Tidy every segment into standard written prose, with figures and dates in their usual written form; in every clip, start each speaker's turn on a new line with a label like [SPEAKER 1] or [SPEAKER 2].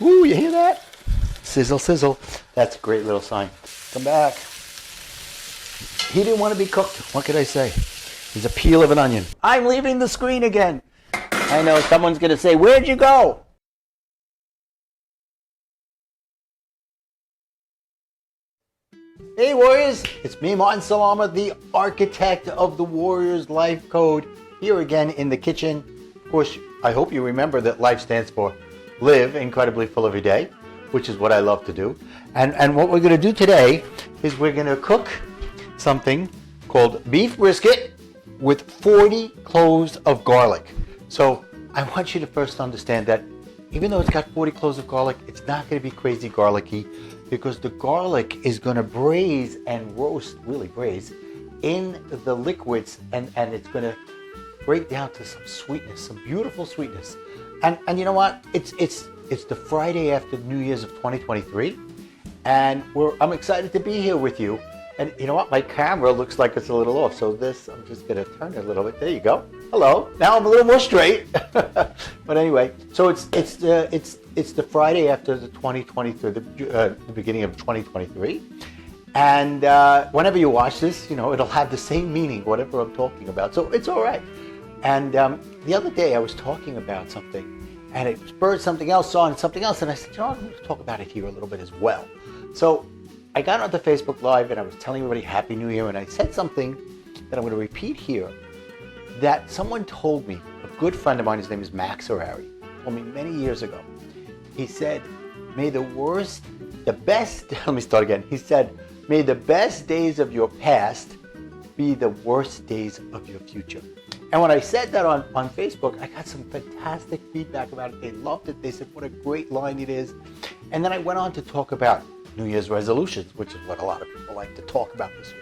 [SPEAKER 1] Ooh, you hear that? Sizzle, sizzle. That's a great little sign. Come back. He didn't want to be cooked. What could I say? He's a peel of an onion. I'm leaving the screen again. I know someone's going to say, where'd you go? Hey Warriors, it's me, Martin Salama, the architect of the Warriors Life Code, here again in the kitchen. Of course, I hope you remember that life stands for live incredibly full every day, which is what I love to do. And what we're going to do today is we're going to cook something called beef brisket with 40 cloves of garlic. So I want you to first understand that even though it's got 40 cloves of garlic, it's not going to be crazy garlicky, because the garlic is going to braise and roast, really braise, in the liquids, and it's going to break down to some sweetness, some beautiful sweetness. And you know what? It's the Friday after New Year's of 2023, and I'm excited to be here with you. And you know what? My camera looks like it's a little off, so I'm just going to turn it a little bit. There you go. Hello. Now I'm a little more straight. But anyway, so it's the Friday after the 2023, the beginning of 2023, and whenever you watch this, it'll have the same meaning, whatever I'm talking about. So it's all right. And the other day I was talking about something, and it spurred something else on something else, and I said, I'm going to talk about it here a little bit as well. So I got onto Facebook Live, and I was telling everybody Happy New Year, and I said something that I'm going to repeat here that someone told me, a good friend of mine, his name is Max Harari, told me many years ago. He said, may the best days of your past be the worst days of your future. And when I said that on Facebook, I got some fantastic feedback about it. They loved it. They said, what a great line it is. And then I went on to talk about New Year's resolutions, which is what a lot of people like to talk about this year.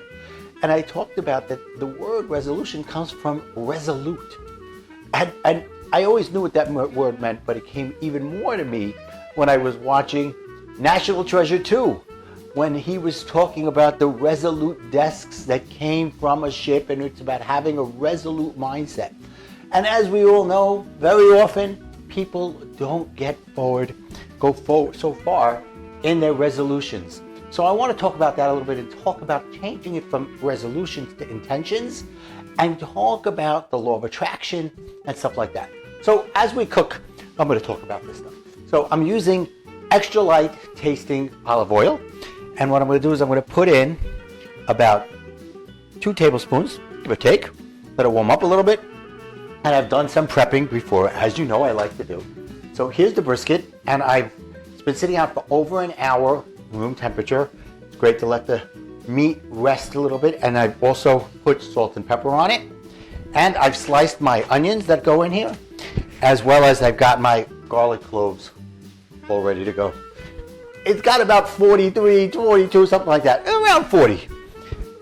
[SPEAKER 1] And I talked about that the word resolution comes from resolute. And I always knew what that word meant, but it came even more to me when I was watching National Treasure 2, when he was talking about the resolute desks that came from a ship, and it's about having a resolute mindset. And as we all know, very often people don't go forward so far in their resolutions. So I want to talk about that a little bit and talk about changing it from resolutions to intentions, and talk about the law of attraction and stuff like that. So as we cook, I'm going to talk about this stuff. So I'm using extra light tasting olive oil. And what I'm going to do is I'm going to put in about 2 tablespoons, give or take. Let it warm up a little bit. And I've done some prepping before, as you know I like to do. So here's the brisket, and it's been sitting out for over an hour, room temperature. It's great to let the meat rest a little bit. And I've also put salt and pepper on it. And I've sliced my onions that go in here, as well as I've got my garlic cloves all ready to go. It's got about 43, 42, something like that, around 40.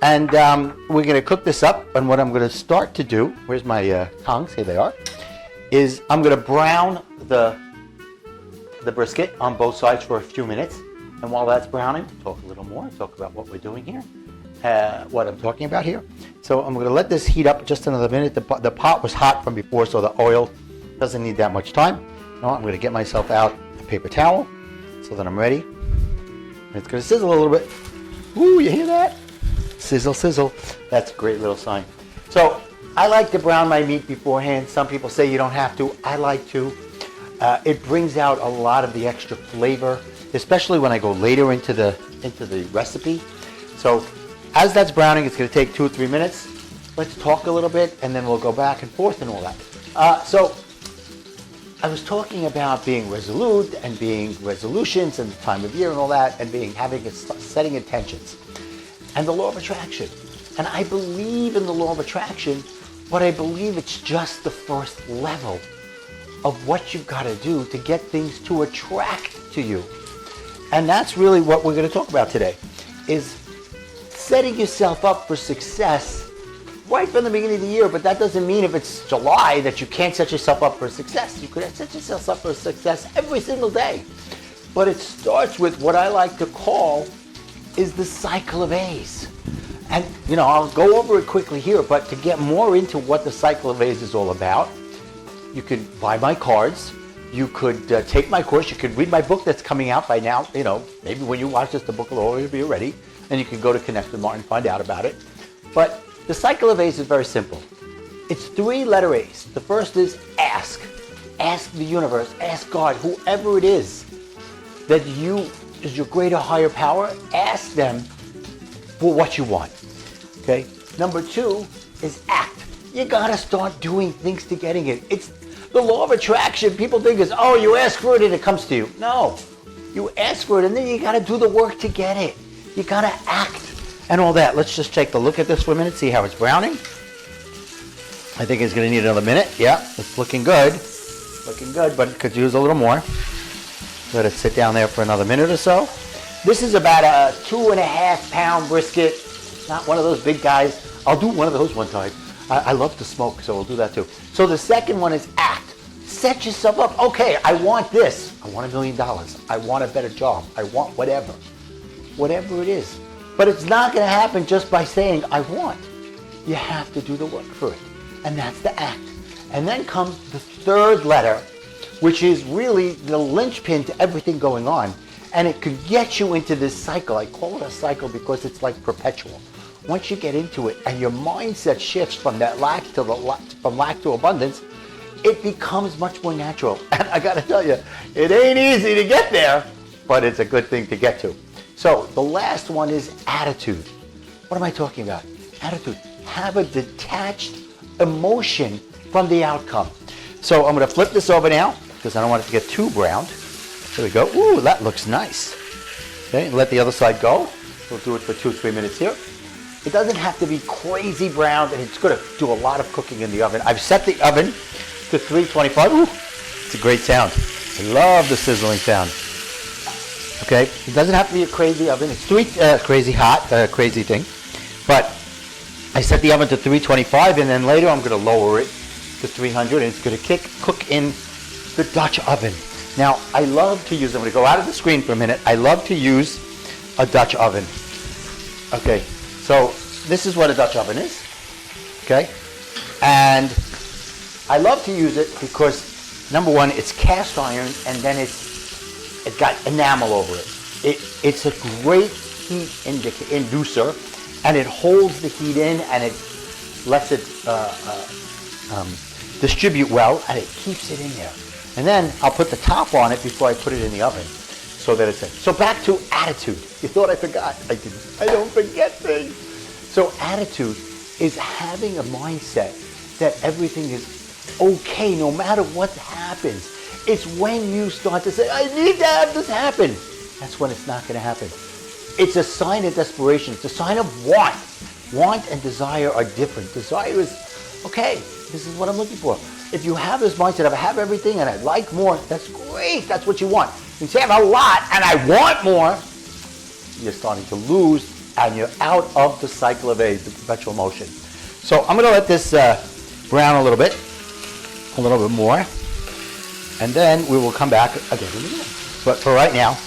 [SPEAKER 1] And we're going to cook this up. And what I'm going to start to do, where's my tongs? Here they are. Is I'm going to brown the brisket on both sides for a few minutes. And while that's browning, talk a little more, talk about what we're doing here, what I'm talking about here. So I'm going to let this heat up just another minute. The pot was hot from before, so the oil doesn't need that much time. Now I'm going to get myself out a paper towel so that I'm ready. And it's going to sizzle a little bit. Ooh, you hear that? Sizzle, sizzle. That's a great little sign. So I like to brown my meat beforehand. Some people say you don't have to. I like to. It brings out a lot of the extra flavor, especially when I go later into the recipe. So as that's browning, it's going to take 2 or 3 minutes. Let's talk a little bit, and then we'll go back and forth and all that. So I was talking about being resolute and being resolutions and the time of year and all that, and setting intentions and the law of attraction. And I believe in the law of attraction, but I believe it's just the first level of what you've got to do to get things to attract to you. And that's really what we're going to talk about today, is setting yourself up for success right from the beginning of the year. But that doesn't mean if it's July that you can't set yourself up for success. You could set yourself up for success every single day. But it starts with what I like to call is the cycle of A's. And I'll go over it quickly here, but to get more into what the cycle of A's is all about, you can buy my cards. You could take my course. You could read my book that's coming out by now. You know, maybe when you watch this, the book will already be ready. And you can go to Connect with Martin and find out about it. But the cycle of A's is very simple. It's 3 letter A's. The first is ask. Ask the universe, ask God, whoever it is that is your greater higher power, ask them for what you want. Okay? Number 2 is act. You gotta start doing things to getting it. It's the law of attraction. People think is, oh, you ask for it and it comes to you. No. You ask for it and then you gotta do the work to get it. You gotta act and all that. Let's just take a look at this for a minute, see how it's browning. I think it's going to need another minute. Yeah, it's looking good. Looking good, but it could use a little more. Let it sit down there for another minute or so. This is about a 2.5 pound brisket. Not one of those big guys. I'll do one of those one time. I love to smoke, so we'll do that too. So the second one is act. Set yourself up. Okay, I want this. I want $1 million. I want a better job. I want whatever. Whatever it is. But it's not going to happen just by saying, I want. You have to do the work for it. And that's the act. And then comes the third letter, which is really the linchpin to everything going on. And it could get you into this cycle. I call it a cycle because it's like perpetual. Once you get into it and your mindset shifts from that lack to abundance, it becomes much more natural. And I got to tell you, it ain't easy to get there, but it's a good thing to get to. So the last one is attitude. What am I talking about? Attitude. Have a detached emotion from the outcome. So I'm going to flip this over now because I don't want it to get too browned. There we go. Ooh, that looks nice. Okay, and let the other side go. We'll do it for 2-3 minutes here. It doesn't have to be crazy browned, and it's going to do a lot of cooking in the oven. I've set the oven to 325. Ooh, it's a great sound. I love the sizzling sound. Okay, it doesn't have to be a crazy oven. It's crazy hot, crazy thing. But I set the oven to 325, and then later I'm going to lower it to 300, and it's going to cook in the Dutch oven. Now, I love to use, I'm going to go out of the screen for a minute. I love to use a Dutch oven. Okay, so this is what a Dutch oven is. Okay, and I love to use it because, number one, it's cast iron, and then it's got enamel over it. It's a great heat inducer, and it holds the heat in, and it lets it distribute well, and it keeps it in there. And then I'll put the top on it before I put it in the oven, so that it's in. So back to attitude. You thought I forgot? I didn't. I don't forget things. So attitude is having a mindset that everything is okay no matter what happens. It's when you start to say, I need to have this happen. That's when it's not going to happen. It's a sign of desperation. It's a sign of want. Want and desire are different. Desire is, okay, this is what I'm looking for. If you have this mindset of I have everything and I like more, that's great. That's what you want. You say I have a lot and I want more, you're starting to lose and you're out of the cycle of age, the perpetual motion. So I'm going to let this brown a little bit more. And then we will come back again in a minute. But for right now,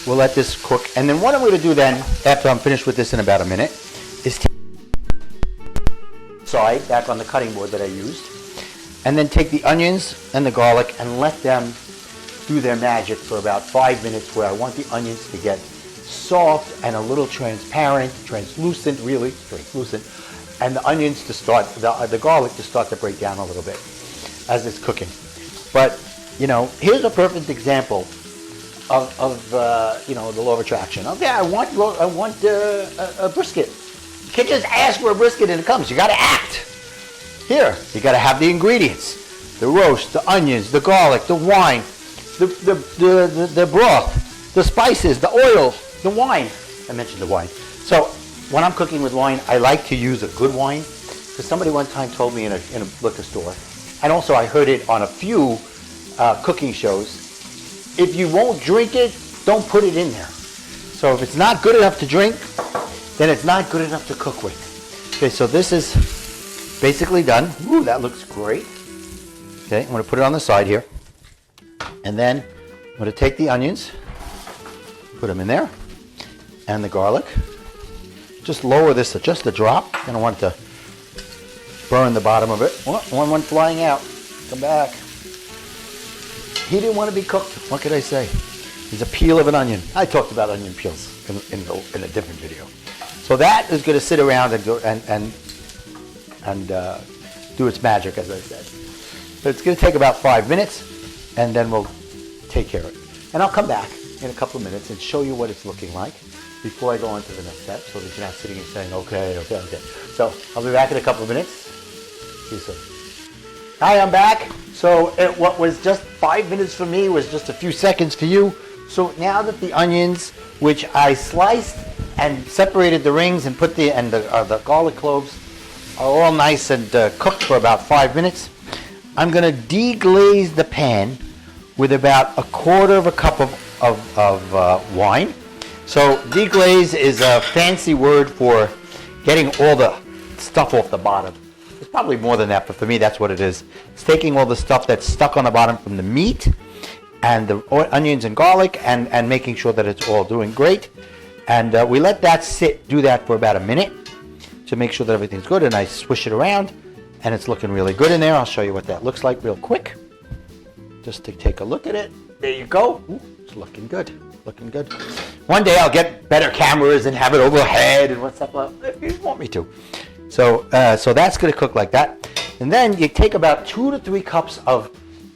[SPEAKER 1] we'll let this cook. And then what I'm going to do then, after I'm finished with this in about a minute, is take the side back on the cutting board that I used. And then take the onions and the garlic and let them do their magic for about 5 minutes, where I want the onions to get soft and a little transparent, translucent, really, translucent. And the onions to start, the garlic to start to break down a little bit as it's cooking. But, you know, here's a perfect example of the law of attraction. Okay, I want a brisket. You can't just ask for a brisket and it comes. You got to act. Here, you got to have the ingredients: the roast, the onions, the garlic, the wine, the broth, the spices, the oil, the wine. I mentioned the wine. So when I'm cooking with wine, I like to use a good wine, because somebody one time told me in a liquor store, and also I heard it on a few cooking shows, if you won't drink it, don't put it in there. So if it's not good enough to drink, then it's not good enough to cook with. Okay, so this is basically done. Ooh, that looks great. Okay, I'm going to put it on the side here. And then I'm going to take the onions, put them in there, and the garlic. Just lower this just a drop. I don't want it to burn the bottom of it. Oh, one flying out. Come back. He didn't want to be cooked. What could I say? He's a peel of an onion. I talked about onion peels in a different video. So that is going to sit around and go and do its magic, as I said. So it's going to take about 5 minutes, and then we'll take care of it. And I'll come back in a couple of minutes and show you what it's looking like before I go on to the next step, so that you're not sitting and saying, okay. So I'll be back in a couple of minutes. See you soon. Hi, I'm back. So what was just 5 minutes for me was just a few seconds for you. So now that the onions, which I sliced and separated the rings and put the garlic cloves, are all nice and cooked for about 5 minutes, I'm going to deglaze the pan with about 1/4 cup of wine. So deglaze is a fancy word for getting all the stuff off the bottom. It's probably more than that, but for me that's what it is. It's taking all the stuff that's stuck on the bottom from the meat and the onions and garlic and making sure that it's all doing great. And we let that do that for about a minute to make sure that everything's good. And I swish it around and it's looking really good in there. I'll show you what that looks like real quick. Just to take a look at it. There you go. Ooh, it's looking good. Looking good. One day I'll get better cameras and have it overhead and what's up if you want me to. So that's going to cook like that. And then you take about 2 to 3 cups of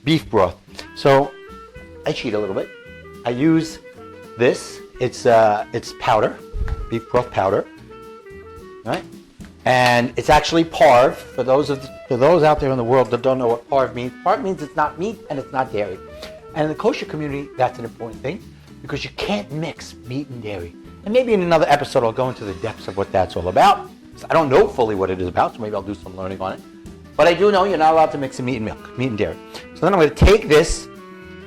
[SPEAKER 1] beef broth. So I cheat a little bit. I use this. It's powder, beef broth powder, right? And it's actually parve. For those out there in the world that don't know what parve means, parve means it's not meat and it's not dairy. And in the kosher community, that's an important thing because you can't mix meat and dairy. And maybe in another episode, I'll go into the depths of what that's all about. I don't know fully what it is about, so maybe I'll do some learning on it. But I do know you're not allowed to mix meat and milk, meat and dairy. So then I'm going to take this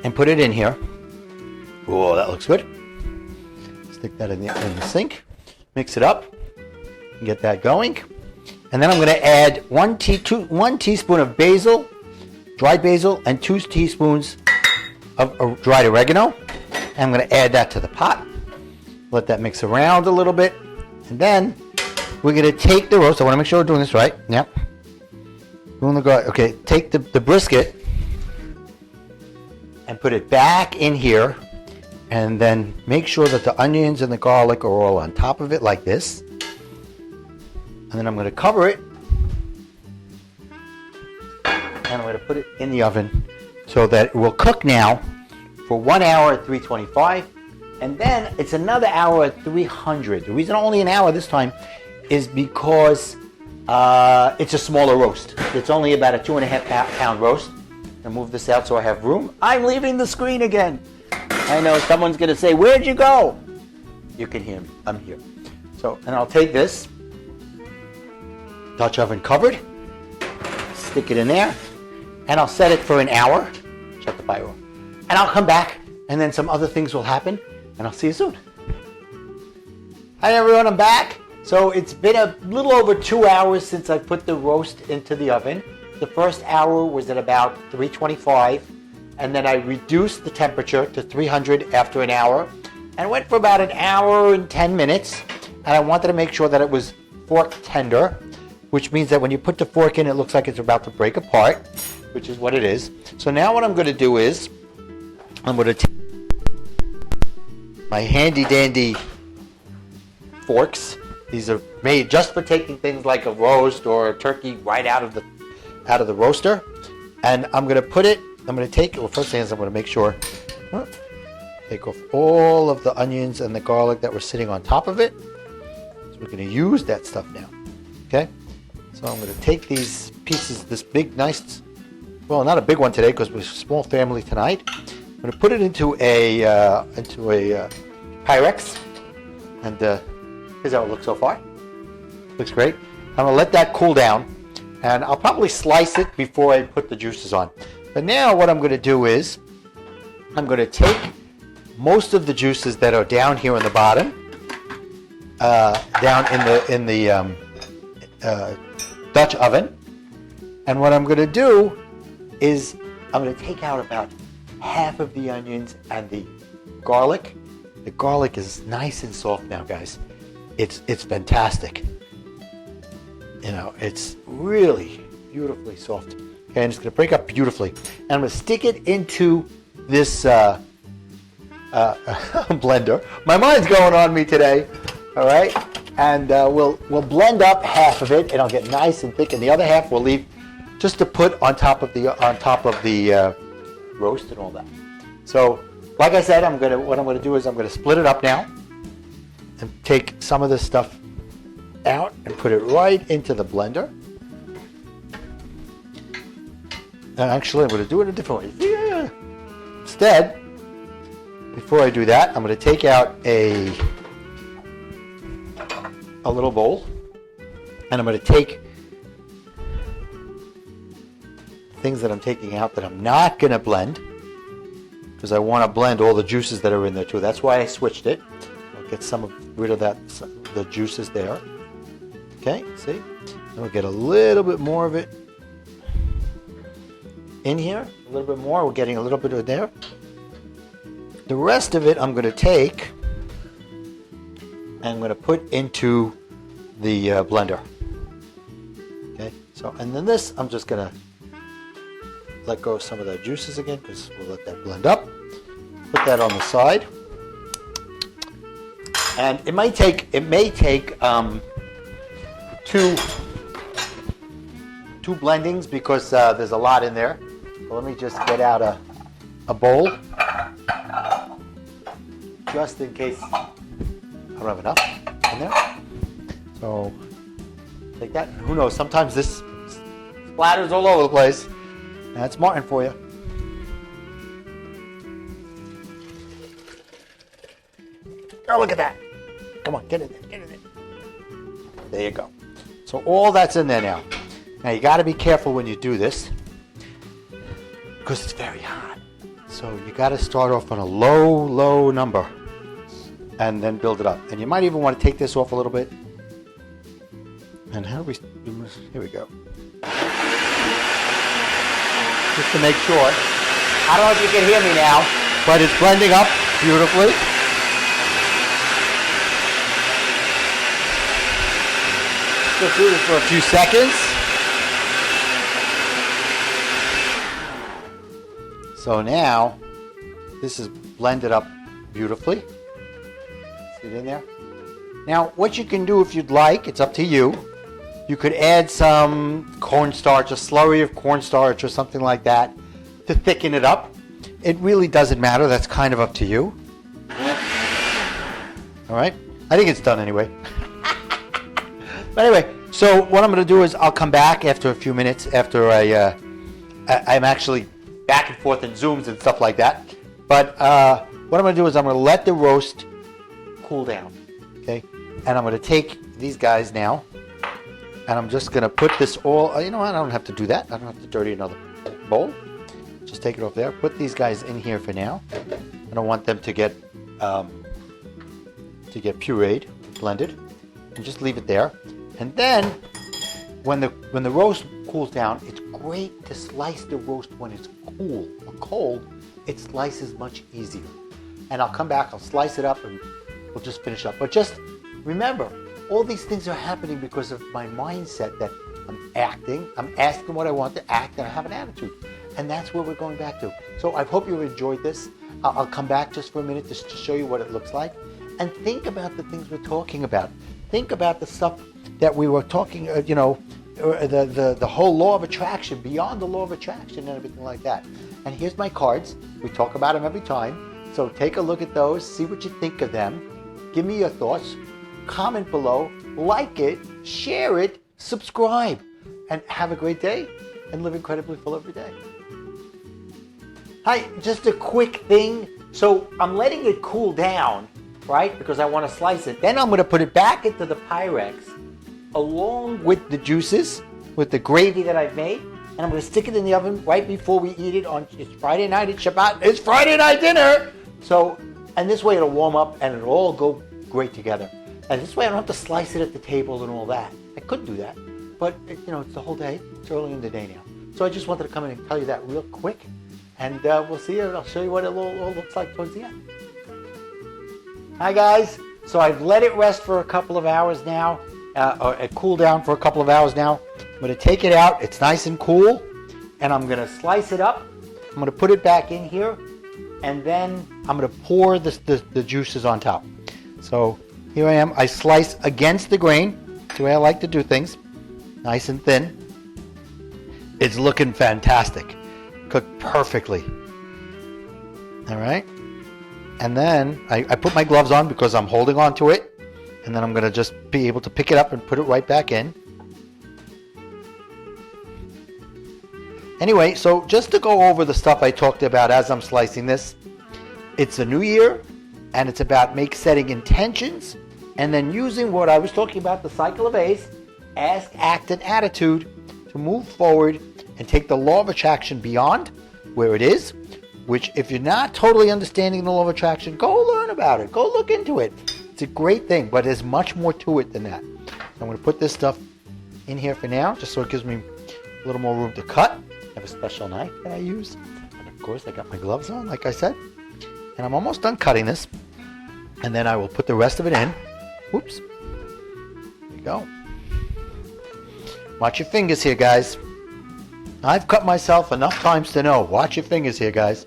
[SPEAKER 1] and put it in here. Oh, that looks good. Stick that in the sink. Mix it up. Get that going. And then I'm going to add 1 teaspoon of basil, dried basil, and 2 teaspoons of dried oregano. And I'm going to add that to the pot. Let that mix around a little bit. And then we're going to take the roast. I want to make sure we're doing this right. Yep. Okay, take the brisket and put it back in here. And then make sure that the onions and the garlic are all on top of it like this. And then I'm going to cover it. And I'm going to put it in the oven so that it will cook now for 1 hour at 325. And then it's another hour at 300. The reason only an hour this time is because it's a smaller roast. It's only about a 2.5 pound roast. I'll move this out so I have room. I'm leaving the screen again. I know someone's going to say, where'd you go? You can hear me. I'm here. So, and I'll take this, Dutch oven covered, stick it in there, and I'll set it for an hour. Shut the fire off. And I'll come back, and then some other things will happen, and I'll see you soon. Hi everyone, I'm back. So it's been a little over 2 hours since I put the roast into the oven. The first hour was at about 325. And then I reduced the temperature to 300 after an hour and went for about an hour and 10 minutes. And I wanted to make sure that it was fork tender, which means that when you put the fork in, it looks like it's about to break apart, which is what it is. So now what I'm going to do is I'm going to take my handy dandy forks. These are made just for taking things like a roast or a turkey right out of the roaster. And I'm going to put it. I'm going to take, well, first thing is I'm going to make sure, take off all of the onions and the garlic that were sitting on top of it. So we're going to use that stuff now, okay? So I'm going to take these pieces, this big, nice, well, not a big one today because we're a small family tonight. I'm going to put it into a Pyrex, and here's how it looks so far. Looks great. I'm going to let that cool down, and I'll probably slice it before I put the juices on. But now what I'm going to do is I'm going to take most of the juices that are down here in the bottom, down in the Dutch oven. And what I'm going to do is I'm going to take out about half of the onions and the garlic. The garlic is nice and soft now, guys. It's fantastic. You know, it's really beautifully soft. Okay, and it's going to break up beautifully. And I'm going to stick it into this blender. My mind's going on me today, all right? And we'll blend up half of it, and it'll get nice and thick, and the other half we'll leave just to put on top of the roast and all that. So, like I said, what I'm gonna do is I'm gonna split it up now and take some of this stuff out and put it right into the blender. And actually, I'm gonna do it a different way. Yeah. Instead, before I do that, I'm gonna take out a little bowl, and I'm gonna take things that I'm taking out that I'm not gonna blend, because I want to blend all the juices that are in there too. That's why I switched it. I'll get rid of the juices there. Okay, see? And we'll get a little bit more of it in here. A little bit more. We're getting a little bit of there. The rest of it I'm going to take and I'm going to put into the blender. Okay, so, and then this I'm just going to let go of some of the juices again, because we'll let that blend up. Put that on the side. And it may take two blendings, because there's a lot in there. So let me just get out a bowl, just in case I don't have enough in there. So take that. Who knows? Sometimes this splatters all over the place. That's Martin for you. Oh, look at that. Come on, get in there, get in there. There you go. So all that's in there now. Now you got to be careful when you do this, because it's very hot. So you got to start off on a low number and then build it up. And you might even want to take this off a little bit. And how do we, here we go. Just to make sure. I don't know if you can hear me now, but it's blending up beautifully. Just do this for a few seconds. So now, this is blended up beautifully. See it in there? Now, what you can do if you'd like, it's up to you. You could add some cornstarch, a slurry of cornstarch or something like that to thicken it up. It really doesn't matter. That's kind of up to you. All right? I think it's done anyway. But anyway, so what I'm going to do is I'll come back after a few minutes after I'm actually back and forth in Zooms and stuff like that. But what I'm going to do is I'm going to let the roast cool down. Okay? And I'm going to take these guys now. And I'm just going to put this all, you know what, I don't have to do that. I don't have to dirty another bowl. Just take it off there. Put these guys in here for now. I don't want them to get pureed, blended. And just leave it there. And then, when the roast cools down, it's great to slice the roast when it's cool. Or cold, it slices much easier. And I'll come back, I'll slice it up, and we'll just finish up. But just remember, all these things are happening because of my mindset that I'm asking what I want to act, and I have an attitude. And that's where we're going back to. So I hope you enjoyed this. I'll come back just for a minute just to show you what it looks like. And think about the things we're talking about. Think about the stuff that we were talking, the whole law of attraction, beyond the law of attraction and everything like that. And here's my cards. We talk about them every time. So take a look at those, see what you think of them. Give me your thoughts. Comment below, like it, share it, subscribe, and have a great day and live incredibly full every day. Hi, just a quick thing. So I'm letting it cool down, right? Because I want to slice it. Then I'm going to put it back into the Pyrex along with the juices, with the gravy that I've made. And I'm going to stick it in the oven right before we eat it it's Friday night, it's Shabbat, it's Friday night dinner. So, and this way it'll warm up and it'll all go great together. And this way I don't have to slice it at the table and all that. I could do that, but it's the whole day. It's early in the day now. So I just wanted to come in and tell you that real quick. And we'll see you. I'll show you what it all looks like towards the end. Hi guys. So I've let it rest for a couple of hours now, or cool down for a couple of hours now. I'm going to take it out. It's nice and cool. And I'm going to slice it up. I'm going to put it back in here. and then I'm going to pour the juices on top. So here I am. I slice against the grain. That's the way I like to do things. Nice and thin. It's looking fantastic. Cooked perfectly. All right. And then I put my gloves on because I'm holding on to it. And then I'm going to just be able to pick it up and put it right back in. Anyway, so just to go over the stuff I talked about as I'm slicing this, it's a new year, and it's about setting intentions, and then using what I was talking about, the cycle of A's, ask, act, and attitude, to move forward and take the law of attraction beyond where it is, which if you're not totally understanding the law of attraction, go learn about it. Go look into it. It's a great thing, but there's much more to it than that. So I'm going to put this stuff in here for now, just so it gives me a little more room to cut. I have a special knife that I use. And of course, I got my gloves on, like I said. And I'm almost done cutting this. And then I will put the rest of it in. Whoops. There you go. Watch your fingers here, guys. I've cut myself enough times to know. Watch your fingers here, guys.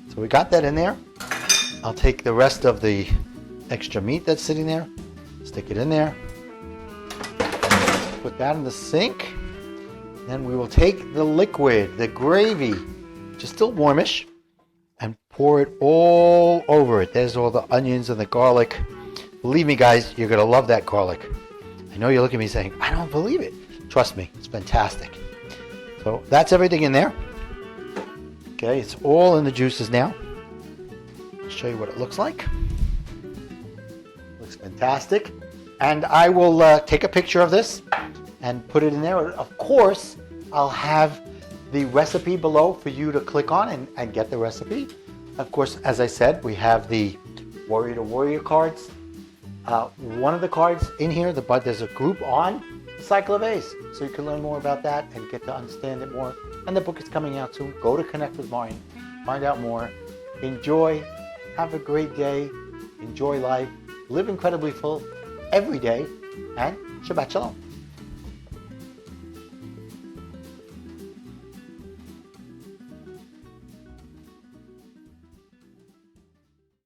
[SPEAKER 1] So we got that in there. I'll take the rest of the extra meat that's sitting there. Stick it in there. Put that in the sink. Then we will take the liquid, the gravy, which is still warmish, and pour it all over it. There's all the onions and the garlic. Believe me, guys, you're going to love that garlic. I know you're looking at me saying, I don't believe it. Trust me, it's fantastic. So that's everything in there. Okay, it's all in the juices now. I'll show you what it looks like. Looks fantastic. And I will take a picture of this and put it in there. Of course, I'll have the recipe below for you to click on and get the recipe. Of course, as I said, we have the Warrior to Warrior cards. One of the cards in here, but there's a group on the Cycle of A's, so you can learn more about that and get to understand it more. And the book is coming out soon. Go to Connect with Martin, find out more. Enjoy, have a great day, enjoy life, live incredibly full every day, and Shabbat Shalom.